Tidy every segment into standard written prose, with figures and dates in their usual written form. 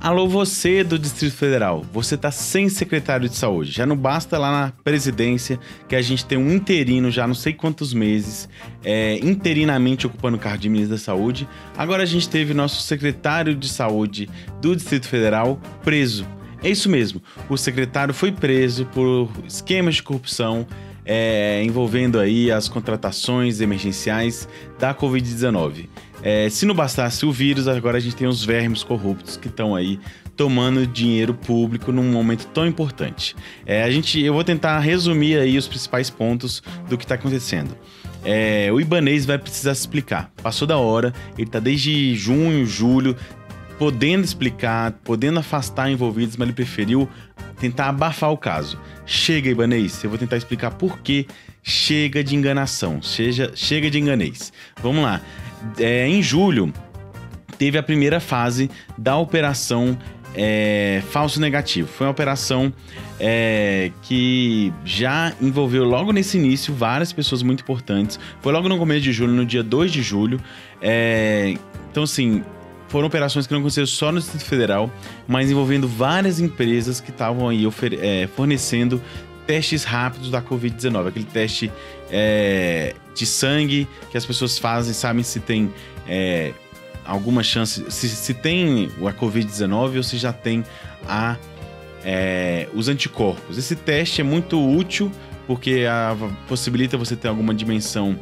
Alô, você do Distrito Federal, você tá sem secretário de saúde. Já não basta lá na presidência que a gente tem um interino já não sei quantos meses, interinamente ocupando o cargo de ministro da Saúde. Agora a gente teve nosso secretário de saúde do Distrito Federal preso. É isso mesmo, o secretário foi preso por esquemas de corrupção envolvendo aí as contratações emergenciais da Covid-19. Se não bastasse o vírus, agora a gente tem os vermes corruptos que estão aí tomando dinheiro público num momento tão importante. Eu vou tentar resumir aí os principais pontos do que está acontecendo. O Ibanez vai precisar se explicar. Passou da hora, ele está desde junho, julho, podendo explicar, podendo afastar envolvidos, mas ele preferiu tentar abafar o caso. Chega, Ibanez, eu vou tentar explicar por que chega de enganação, chega de enganês. Vamos lá. Em julho, teve a primeira fase da operação falso negativo. Foi uma operação que já envolveu logo nesse início várias pessoas muito importantes. Foi logo no começo de julho, no dia 2 de julho. Então, assim, foram operações que não aconteceram só no Distrito Federal, mas envolvendo várias empresas que estavam aí fornecendo testes rápidos da Covid-19. Aquele teste de sangue que as pessoas fazem, sabem se tem alguma chance, se tem a Covid-19 ou se já tem os anticorpos. Esse teste é muito útil porque possibilita você ter alguma dimensão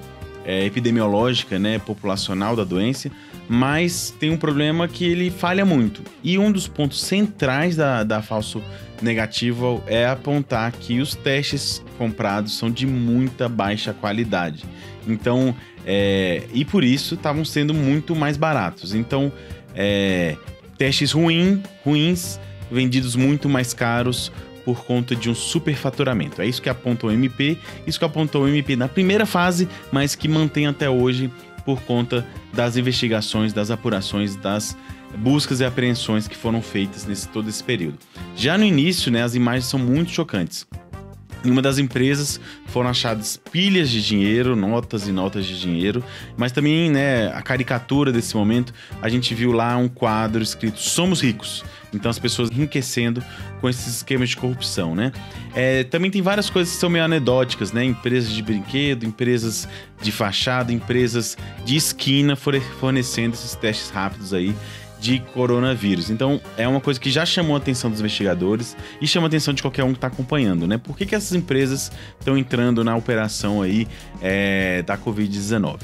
epidemiológica, né, populacional da doença, mas tem um problema que ele falha muito. E um dos pontos centrais da falso negativo é apontar que os testes comprados são de muita baixa qualidade. Então, e por isso estavam sendo muito mais baratos. Então, testes ruins, vendidos muito mais caros por conta de um superfaturamento. É isso que apontou o MP, na primeira fase, mas que mantém até hoje por conta das investigações, das apurações, das buscas e apreensões que foram feitas todo esse período. Já no início, né, as imagens são muito chocantes. Em uma das empresas foram achadas pilhas de dinheiro, notas e notas de dinheiro, mas também, né, a caricatura desse momento, a gente viu lá um quadro escrito "Somos ricos". Então as pessoas enriquecendo com esses esquemas de corrupção, né? Também tem várias coisas que são meio anedóticas, né? Empresas de brinquedo, empresas de fachada, empresas de esquina fornecendo esses testes rápidos aí de coronavírus. Então, é uma coisa que já chamou a atenção dos investigadores e chama a atenção de qualquer um que está acompanhando, né? Por que essas empresas estão entrando na operação aí da Covid-19?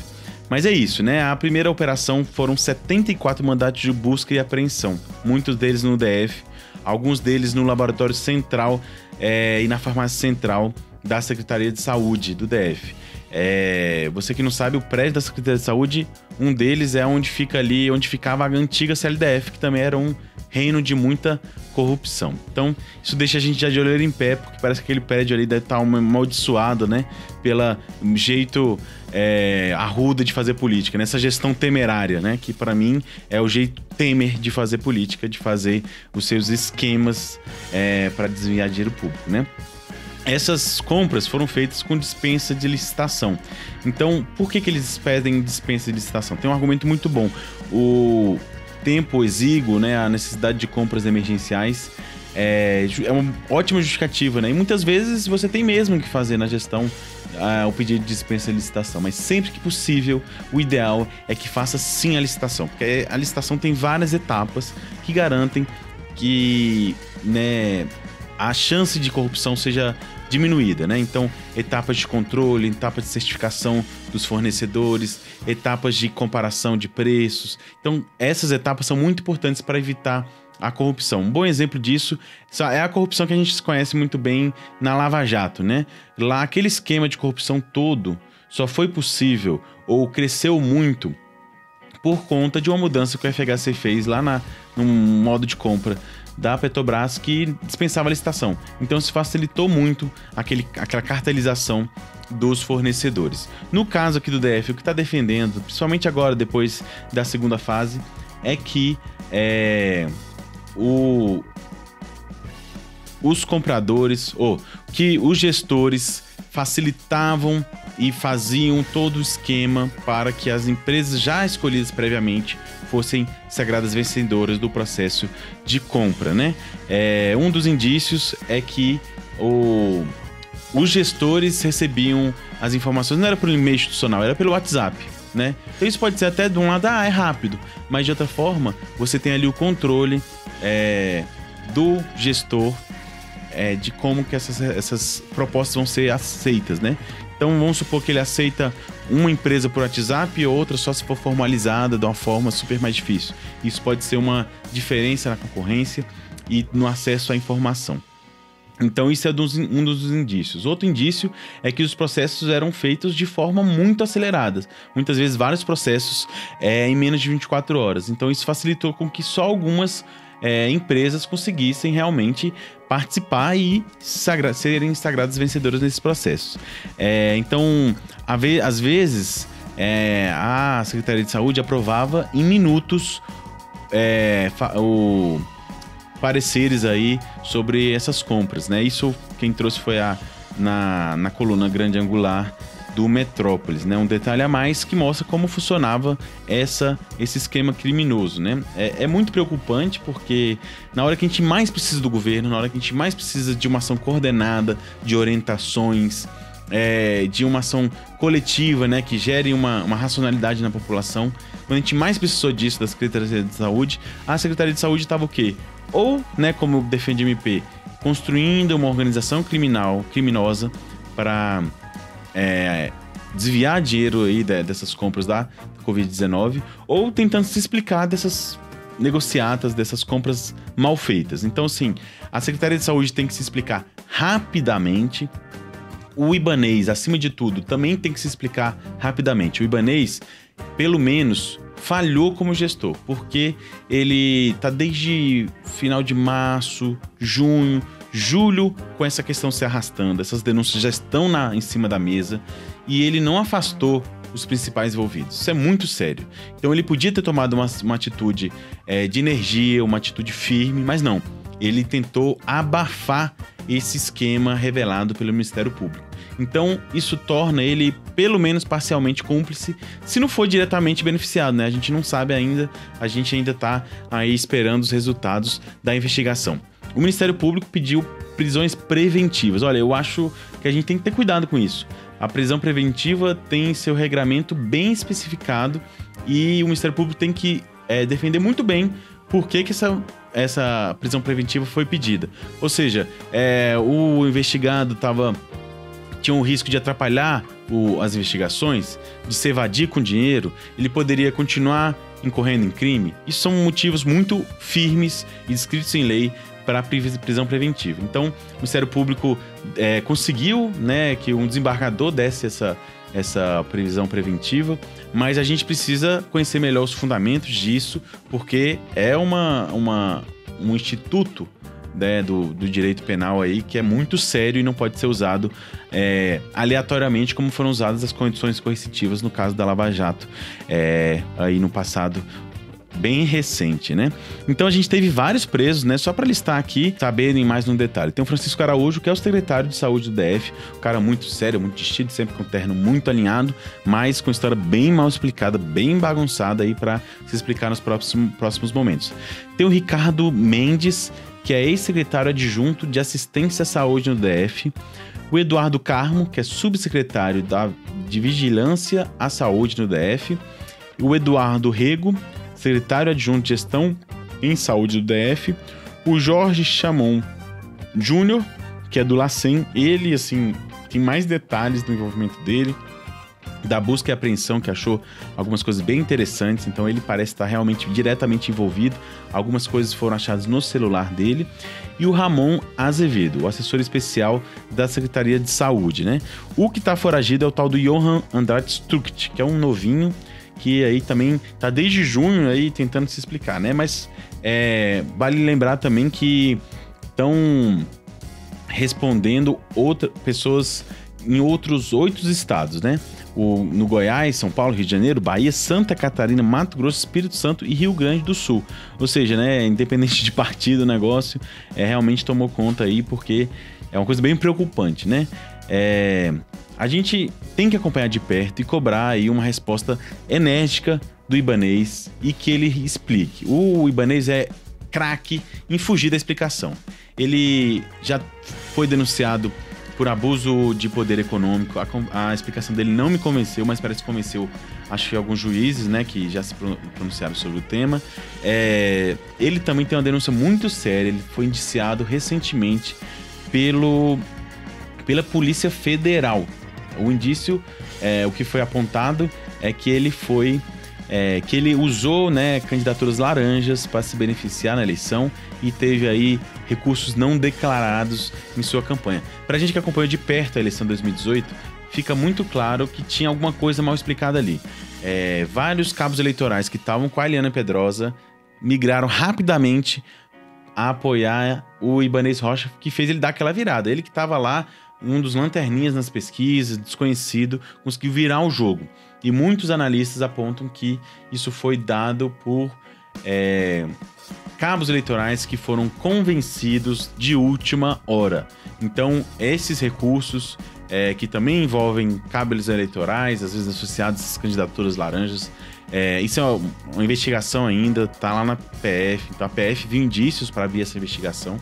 Mas é isso, né? A primeira operação foram 74 mandatos de busca e apreensão, muitos deles no DF, alguns deles no Laboratório Central e na Farmácia Central da Secretaria de Saúde do DF. Você que não sabe, o prédio da Secretaria de Saúde, um deles é onde ficava a antiga CLDF, que também era um reino de muita corrupção. Então, isso deixa a gente já de olho em pé, porque parece que aquele prédio ali deve estar amaldiçoado, né? Pelo jeito arruda de fazer política, né? Essa gestão temerária, né? Que para mim é o jeito Temer de fazer política, de fazer os seus esquemas para desviar dinheiro público, né? Essas compras foram feitas com dispensa de licitação. Então, por que eles pedem dispensa de licitação? Tem um argumento muito bom. O tempo exíguo, né, a necessidade de compras emergenciais é uma ótima justificativa, né? E muitas vezes você tem mesmo que fazer na gestão o pedido de dispensa de licitação, mas sempre que possível, o ideal é que faça sim a licitação, porque a licitação tem várias etapas que garantem que, né, a chance de corrupção seja diminuída, né? Então, etapas de controle, etapas de certificação dos fornecedores, etapas de comparação de preços. Então, essas etapas são muito importantes para evitar a corrupção. Um bom exemplo disso é a corrupção que a gente conhece muito bem na Lava Jato, né? Lá, aquele esquema de corrupção todo só foi possível ou cresceu muito por conta de uma mudança que o FHC fez lá no modo de compra da Petrobras, que dispensava a licitação. Então se facilitou muito aquela cartelização dos fornecedores. No caso aqui do DF, o que está defendendo, principalmente agora, depois da segunda fase, é que os compradores, ou que os gestores facilitavam e faziam todo o esquema para que as empresas já escolhidas previamente fossem sagradas vencedoras do processo de compra, né? Um dos indícios é que os gestores recebiam as informações, não era pelo e-mail institucional, era pelo WhatsApp, né? Então isso pode ser até de um lado, é rápido, mas de outra forma, você tem ali o controle do gestor de como que essas propostas vão ser aceitas, né? Então vamos supor que ele aceita uma empresa por WhatsApp e outra só se for formalizada de uma forma super mais difícil. Isso pode ser uma diferença na concorrência e no acesso à informação. Então isso é um dos indícios. Outro indício é que os processos eram feitos de forma muito acelerada. Muitas vezes vários processos em menos de 24 horas. Então isso facilitou com que só algumas empresas conseguissem realmente participar e serem sagradas vencedoras nesses processos. Então, às vezes, a Secretaria de Saúde aprovava em minutos pareceres aí sobre essas compras, né? Isso quem trouxe foi na coluna grande angular do Metrópolis, né? Um detalhe a mais que mostra como funcionava esse esquema criminoso, né? É muito preocupante porque na hora que a gente mais precisa do governo, na hora que a gente mais precisa de uma ação coordenada, de orientações, de uma ação coletiva, né? Que gere uma racionalidade na população, quando a gente mais precisou disso da Secretaria de Saúde, a Secretaria de Saúde estava o quê? Ou, né, como defende o MP, construindo uma organização criminosa para desviar dinheiro aí dessas compras da Covid-19, ou tentando se explicar dessas negociatas, dessas compras mal feitas. Então, assim, a Secretaria de Saúde tem que se explicar rapidamente. O Ibanez, acima de tudo, também tem que se explicar rapidamente. O Ibanez, pelo menos, falhou como gestor, porque ele tá desde final de março, junho, julho, com essa questão se arrastando, essas denúncias já estão em cima da mesa e ele não afastou os principais envolvidos. Isso é muito sério. Então ele podia ter tomado uma atitude de energia, uma atitude firme, mas não. Ele tentou abafar esse esquema revelado pelo Ministério Público. Então isso torna ele, pelo menos parcialmente, cúmplice, se não for diretamente beneficiado, né? A gente não sabe ainda, a gente ainda tá aí esperando os resultados da investigação. O Ministério Público pediu prisões preventivas. Olha, eu acho que a gente tem que ter cuidado com isso. A prisão preventiva tem seu regramento bem especificado e o Ministério Público tem que defender muito bem por que essa prisão preventiva foi pedida. Ou seja, o investigado tinha um risco de atrapalhar as investigações, de se evadir com dinheiro, ele poderia continuar incorrendo em crime. Isso são motivos muito firmes e descritos em lei para a prisão preventiva. Então, o Ministério Público conseguiu, né, que um desembargador desse essa prisão preventiva, mas a gente precisa conhecer melhor os fundamentos disso, porque é um instituto, né, do direito penal aí que é muito sério e não pode ser usado aleatoriamente como foram usadas as condições coercitivas no caso da Lava Jato aí no passado bem recente, né? Então a gente teve vários presos, né? Só para listar aqui, saberem mais no detalhe. Tem o Francisco Araújo, que é o secretário de saúde do DF, um cara muito sério, muito vestido, sempre com um terno muito alinhado, mas com história bem mal explicada, bem bagunçada aí para se explicar nos próximos momentos. Tem o Ricardo Mendes, que é ex-secretário adjunto de assistência à saúde no DF. O Eduardo Carmo, que é subsecretário de vigilância à saúde no DF. O Eduardo Rego, secretário adjunto de gestão em saúde do DF. O Jorge Chamon Júnior, que é do LACEN. Ele, assim, tem mais detalhes do envolvimento dele, da busca e apreensão, que achou algumas coisas bem interessantes. Então ele parece estar realmente diretamente envolvido. Algumas coisas foram achadas no celular dele. E o Ramon Azevedo, o assessor especial da Secretaria de Saúde, né? O que está foragido é o tal do Johan Andrade Struct, que é um novinho que aí também tá desde junho aí tentando se explicar, né? Mas vale lembrar também que estão respondendo pessoas em outros 8 estados, né? No Goiás, São Paulo, Rio de Janeiro, Bahia, Santa Catarina, Mato Grosso, Espírito Santo e Rio Grande do Sul. Ou seja, né, independente de partido, o negócio realmente tomou conta aí, porque é uma coisa bem preocupante, né? a gente tem que acompanhar de perto e cobrar aí uma resposta enérgica do Ibanez e que ele explique. O Ibanez é craque em fugir da explicação. Ele já foi denunciado por abuso de poder econômico. A explicação dele não me convenceu, mas parece que convenceu, acho que alguns juízes, né, que já se pronunciaram sobre o tema. Ele também tem uma denúncia muito séria. Ele foi indiciado recentemente pela Polícia Federal. O indício, o que foi apontado é que ele usou, né, candidaturas laranjas para se beneficiar na eleição e teve aí recursos não declarados em sua campanha. Pra gente que acompanhou de perto a eleição de 2018, fica muito claro que tinha alguma coisa mal explicada ali. Vários cabos eleitorais que estavam com a Eliana Pedrosa migraram rapidamente a apoiar o Ibanez Rocha, que fez ele dar aquela virada. Ele que estava lá, um dos lanterninhas nas pesquisas, desconhecido, conseguiu virar o jogo. E muitos analistas apontam que isso foi dado por cabos eleitorais que foram convencidos de última hora. Então, esses recursos, que também envolvem cabos eleitorais, às vezes associados às candidaturas laranjas, isso é uma investigação ainda, tá lá na PF. Então, a PF viu indícios para abrir essa investigação.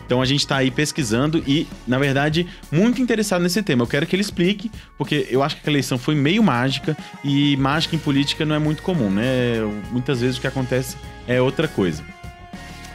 Então a gente está aí pesquisando e, na verdade, muito interessado nesse tema. Eu quero que ele explique, porque eu acho que a eleição foi meio mágica e mágica em política não é muito comum, né? Muitas vezes o que acontece é outra coisa.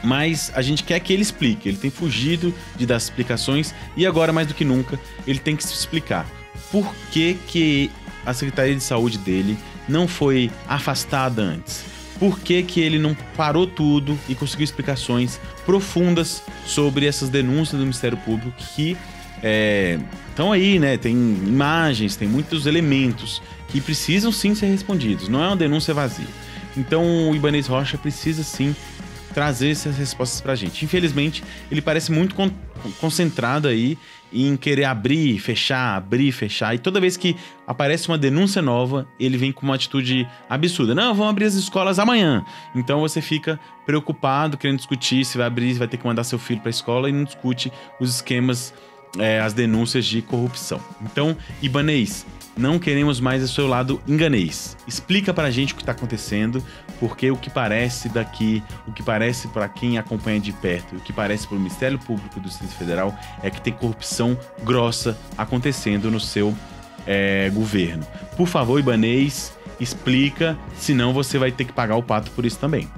Mas a gente quer que ele explique. Ele tem fugido de dar explicações e agora, mais do que nunca, ele tem que se explicar. Por que a Secretaria de Saúde dele não foi afastada antes? Por que ele não parou tudo e conseguiu explicações profundas sobre essas denúncias do Ministério Público que estão aí, né? Tem imagens, tem muitos elementos que precisam sim ser respondidos. Não é uma denúncia vazia. Então o Ibanez Rocha precisa sim trazer essas respostas pra gente. Infelizmente, ele parece muito concentrado aí em querer abrir, fechar. E toda vez que aparece uma denúncia nova, ele vem com uma atitude absurda. Não, vão abrir as escolas amanhã. Então você fica preocupado, querendo discutir se vai abrir, se vai ter que mandar seu filho pra escola e não discute os esquemas, as denúncias de corrupção. Então, Ibanez, não queremos mais o seu lado enganês. Explica pra gente o que tá acontecendo, porque o que parece daqui, o que parece para quem acompanha de perto, o que parece pro Ministério Público do Distrito Federal é que tem corrupção grossa acontecendo no seu governo. Por favor, Ibanez, explica, senão você vai ter que pagar o pato por isso também.